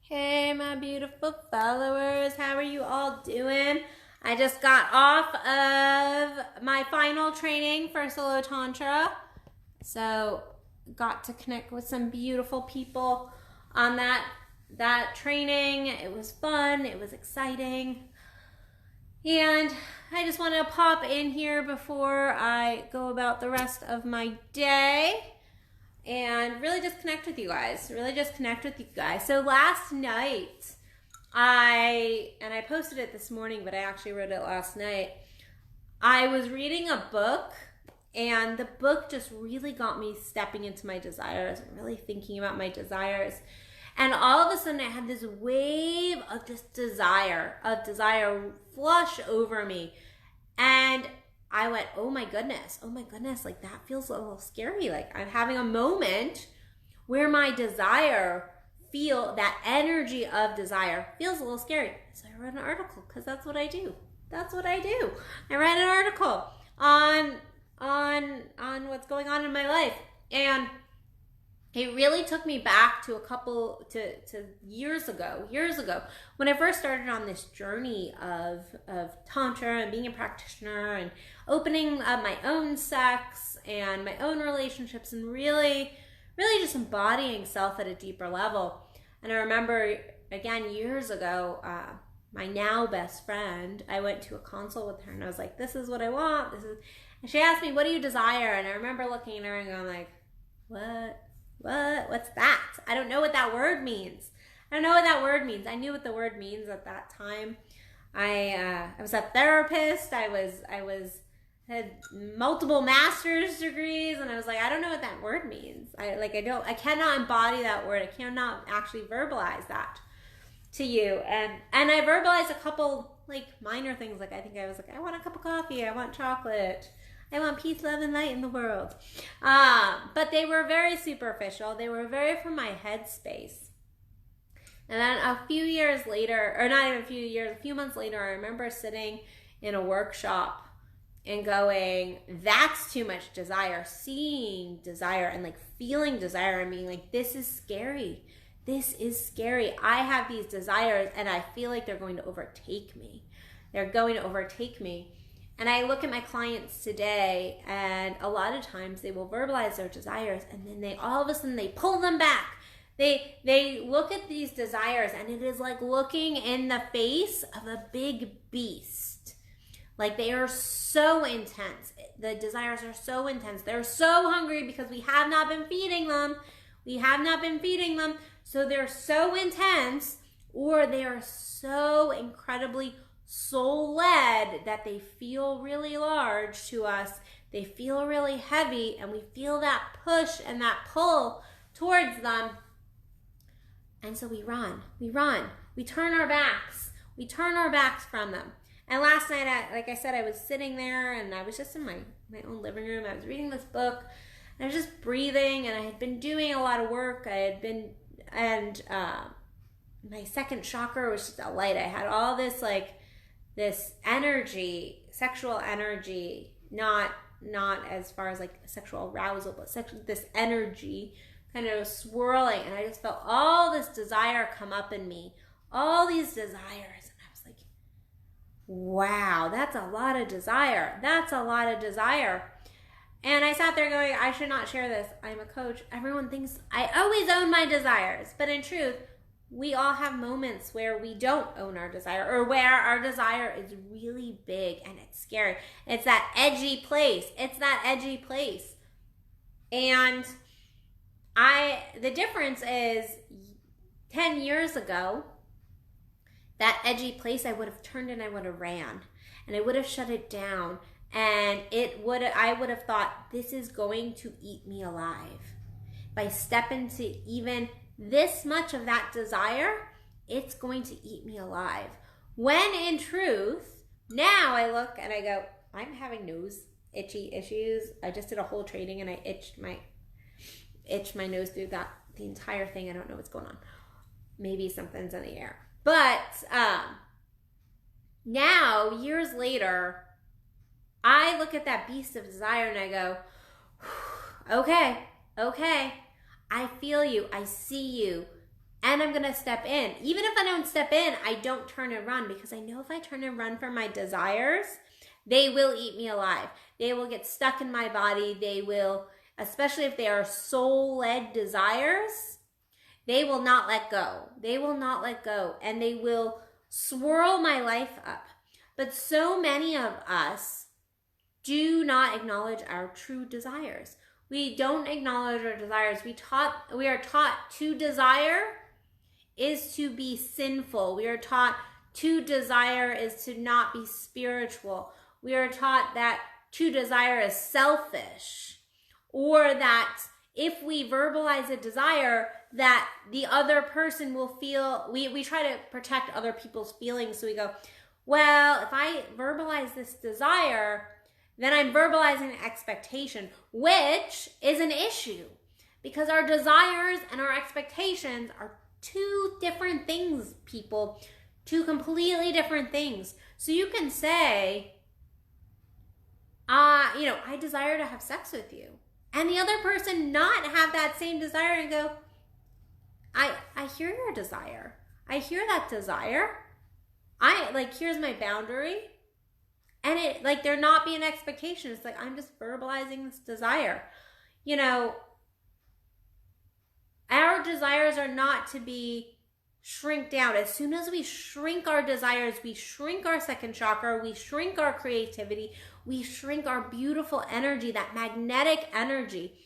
Hey, my beautiful followers. How are you all doing? I just got off of my final training for Solo Tantra. So, got to connect with some beautiful people on that training. It was fun. It was exciting. And I just want to pop in here before I go about the rest of my day and really just connect with you guys. So last night, I posted it this morning, but I actually wrote it last night. I was reading a book, and the book just really got me stepping into my desires, really thinking about my desires. And all of a sudden, I had this wave of just desire flush over me. And I went, oh my goodness, like that feels a little scary. Like I'm having a moment where my that energy of desire feels a little scary. So I wrote an article because that's what I do. I read an article on what's going on in my life. And it really took me back to to years ago when I first started on this journey of Tantra and being a practitioner and opening up my own sex and my own relationships and really just embodying self at a deeper level. And I remember, again, years ago, my now best friend, I went to a consult with her and I was like, this is what I want. And she asked me, what do you desire? And I remember looking at her and going like, what's that? I don't know what that word means. I knew what the word means at that time. I was a therapist. I had multiple master's degrees, and I was like, I don't know what that word means. I cannot embody that word. I cannot actually verbalize that to you. And I verbalized a couple like minor things. Like I was like, I want a cup of coffee. I want chocolate. I want peace, love, and light in the world. But they were very superficial. They were very from my headspace. And then a few months later, I remember sitting in a workshop and going, that's too much desire. Seeing desire and like feeling desire and being like, this is scary. I have these desires and I feel like they're going to overtake me. And I look at my clients today, and a lot of times they will verbalize their desires, and then all of a sudden they pull them back. They look at these desires, and it is like looking in the face of a big beast. Like they are so intense. The desires are so intense. They're so hungry because we have not been feeding them. So they're so intense, or they are so incredibly soul-led that they feel really large to us. They feel really heavy, and we feel that push and that pull towards them. And so we run. We turn our backs from them. And last night, like I said, I was sitting there and I was just in my own living room. I was reading this book and I was just breathing, and I had been doing a lot of work. My second chakra was just a light. I had all this this energy, sexual energy, not as far as like sexual arousal, but this energy kind of swirling, and I just felt all this desire come up in me, all these desires, and I was like, wow, that's a lot of desire. And I sat there going, I should not share this. I'm a coach. Everyone thinks I always own my desires, but in truth, we all have moments where we don't own our desire, or where our desire is really big and it's scary. It's that edgy place. And the difference is 10 years ago, that edgy place, I would have turned and I would have ran and I would have shut it down. And I would have thought, this is going to eat me alive. If I step into even this much of that desire, it's going to eat me alive. When in truth, now I look and I go, I'm having nose itchy issues. I just did a whole training and I itched my nose through the entire thing. I don't know what's going on. Maybe something's in the air. But now, years later, I look at that beast of desire and I go, okay, I feel you, I see you, and I'm going to step in. Even if I don't step in, I don't turn and run, because I know if I turn and run from my desires, they will eat me alive. They will get stuck in my body. They will, especially if they are soul-led desires, they will not let go. They will not let go, and they will swirl my life up. But so many of us do not acknowledge our true desires. We don't acknowledge our desires. We are taught to desire is to be sinful. We are taught to desire is to not be spiritual. We are taught that to desire is selfish, or that if we verbalize a desire, that the other person will feel, we try to protect other people's feelings. So we go, well, if I verbalize this desire, then I'm verbalizing an expectation, which is an issue, because our desires and our expectations are two different things, people. Two completely different things. So you can say, I desire to have sex with you. And the other person not have that same desire and go, I hear your desire. I hear that desire. Here's my boundary. And there not be an expectation. It's like, I'm just verbalizing this desire. Our desires are not to be shrink down. As soon as we shrink our desires, we shrink our second chakra, we shrink our creativity, we shrink our beautiful energy, that magnetic energy.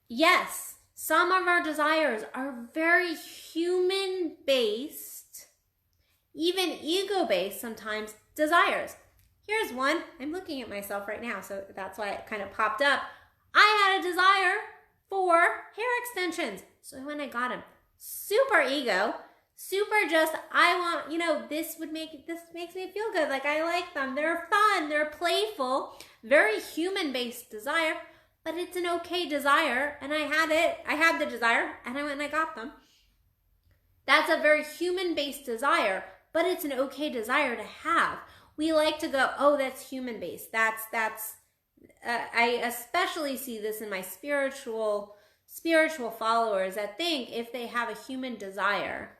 Yes, some of our desires are very human-based, even ego-based sometimes, desires. Here's one. I'm looking at myself right now, so that's why it kind of popped up. I had a desire for hair extensions. So when I got them, super ego, super just, I want, this makes me feel good. Like, I like them. They're fun. They're playful. Very human-based desire, but it's an okay desire. And I had the desire, and I went and I got them. That's a very human-based desire, but it's an okay desire to have. We like to go, oh, that's human-based. I especially see this in my spiritual followers that think if they have a human desire,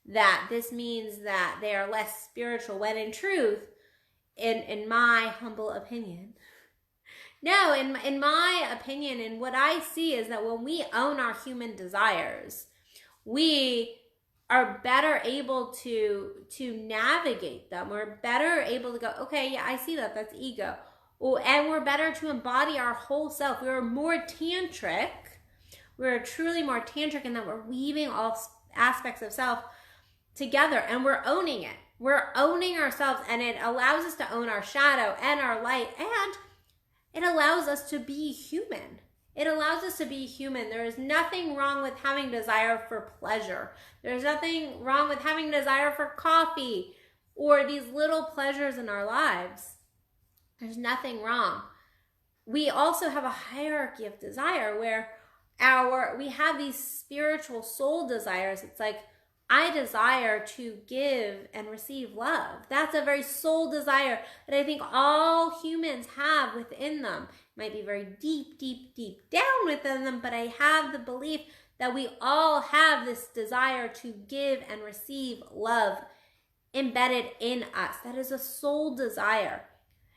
that this means that they are less spiritual, when in truth, in my humble opinion, no, in my opinion, and what I see is that when we own our human desires, we are better able to navigate them. We're better able to go, okay, yeah, I see that, that's ego. And we're better to embody our whole self. We're more tantric. We're truly more tantric in that we're weaving all aspects of self together, and we're owning it. We're owning ourselves, and it allows us to own our shadow and our light, and it allows us to be human. It allows us to be human. There is nothing wrong with having desire for pleasure. There's nothing wrong with having desire for coffee or these little pleasures in our lives. There's nothing wrong. We also have a hierarchy of desire where we have these spiritual soul desires. It's like, I desire to give and receive love. That's a very soul desire that I think all humans have within them. It might be very deep, deep, deep down within them, but I have the belief that we all have this desire to give and receive love embedded in us. That is a soul desire.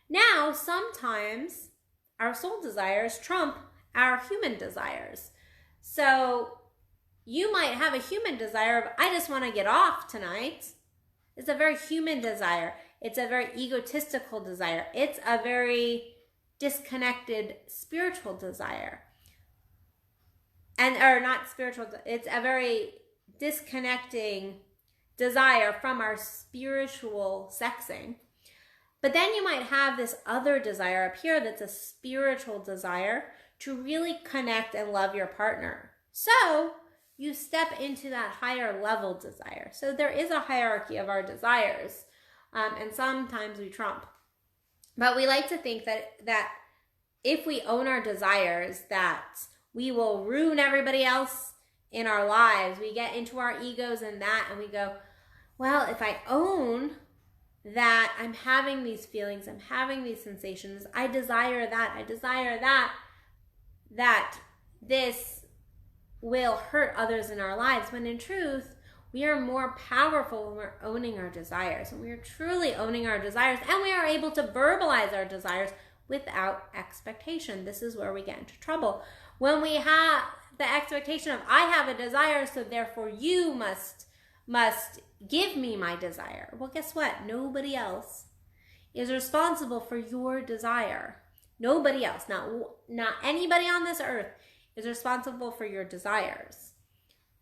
Now, sometimes our soul desires trump our human desires. So you might have a human desire of, I just want to get off tonight. It's a very human desire. It's a very egotistical desire. It's a very disconnected spiritual desire. It's a very disconnecting desire from our spiritual sexing. But then you might have this other desire up here that's a spiritual desire to really connect and love your partner. So you step into that higher level desire. So there is a hierarchy of our desires, and sometimes we trump. But we like to think that if we own our desires, that we will ruin everybody else in our lives. We get into our egos and we go, well, if I own that I'm having these feelings, I'm having these sensations, I desire that this will hurt others in our lives, when in truth, we are more powerful when we're owning our desires, and we are truly owning our desires, and we are able to verbalize our desires without expectation. This is where we get into trouble. When we have the expectation of, I have a desire, so therefore you must give me my desire. Well, guess what? Nobody else is responsible for your desire. Nobody else, not anybody on this earth is responsible for your desires.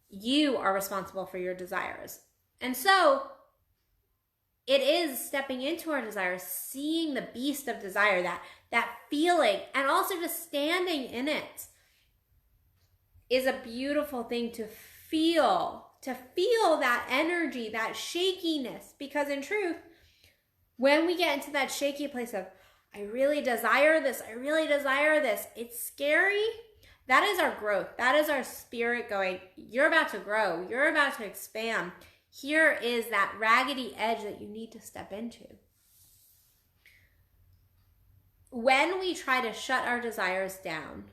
You are responsible for your desires. And so it is stepping into our desires, seeing the beast of desire, that feeling, and also just standing in it is a beautiful thing to feel that energy, that shakiness. Because in truth, when we get into that shaky place of, I really desire this, it's scary. That is our growth. That is our spirit going, you're about to grow. You're about to expand. Here is that raggedy edge that you need to step into. When we try to shut our desires down,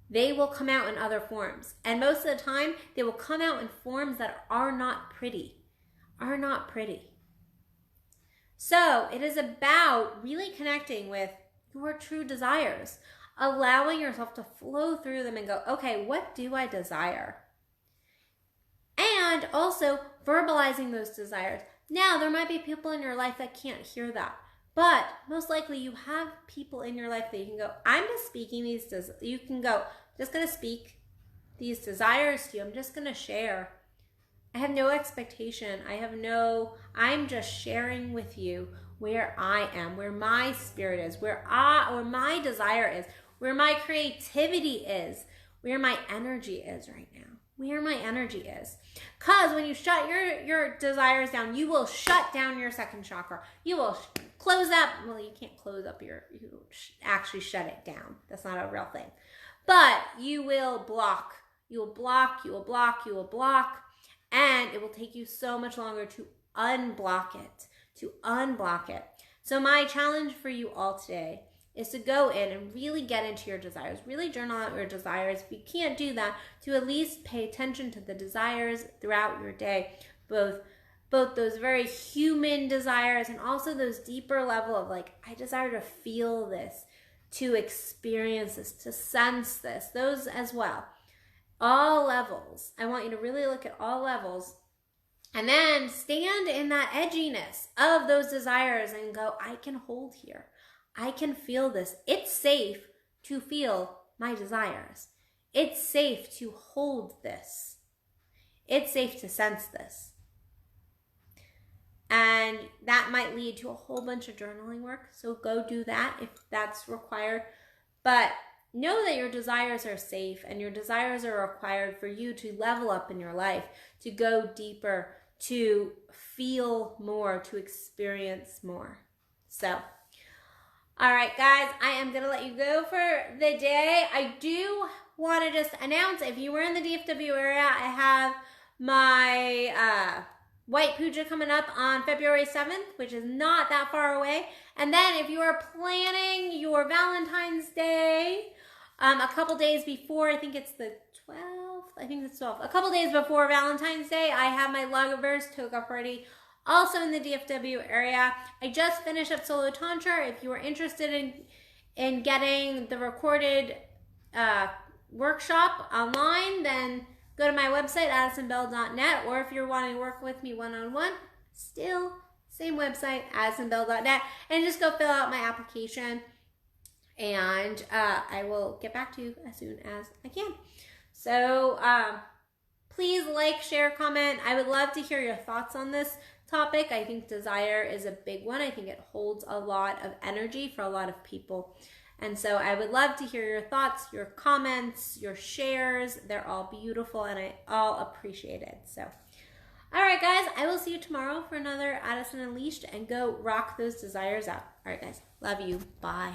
they will come out in other forms. And most of the time, they will come out in forms that are not pretty. So it is about really connecting with your true desires, allowing yourself to flow through them and go, okay, what do I desire? And also verbalizing those desires. Now, there might be people in your life that can't hear that, but most likely you have people in your life that you can go, I'm just speaking these, you can go, I'm just going to speak these desires to you. I'm just going to share. I have no expectation. I'm just sharing with you where I am, where my spirit is, where my desire is, where my creativity is, where my energy is right now, where my energy is. Because when you shut your desires down, you will shut down your second chakra. You will close up. Well, you can't close up you actually shut it down. That's not a real thing. But you will block. You will block. And it will take you so much longer to unblock it. So my challenge for you all today is to go in and really get into your desires. Really journal out your desires. If you can't do that, to at least pay attention to the desires throughout your day. Both those very human desires and also those deeper level of like, I desire to feel this, to experience this, to sense this. Those as well. All levels. I want you to really look at all levels and then stand in that edginess of those desires and go, I can hold here. I can feel this. It's safe to feel my desires. It's safe to hold this. It's safe to sense this. And that might lead to a whole bunch of journaling work. So go do that if that's required. But know that your desires are safe and your desires are required for you to level up in your life, to go deeper, to feel more, to experience more. So, all right, guys, I am going to let you go for the day. I do want to just announce, if you were in the DFW area, I have my White Puja coming up on February 7th, which is not that far away. And then if you are planning your Valentine's Day, a couple days before, I think it's the 12th, a couple days before Valentine's Day, I have my Lovers Toga Party also in the DFW area. I just finished up Solo Tantra. If you are interested in getting the recorded workshop online, then go to my website, addisonbell.net, or if you're wanting to work with me one-on-one, still same website, addisonbell.net, and just go fill out my application, and I will get back to you as soon as I can. So please like, share, comment. I would love to hear your thoughts on this topic. I think desire is a big one. I think it holds a lot of energy for a lot of people. And so I would love to hear your thoughts, your comments, your shares. They're all beautiful and I all appreciate it. So, all right, guys, I will see you tomorrow for another Addison Unleashed, and go rock those desires out. All right, guys, love you. Bye.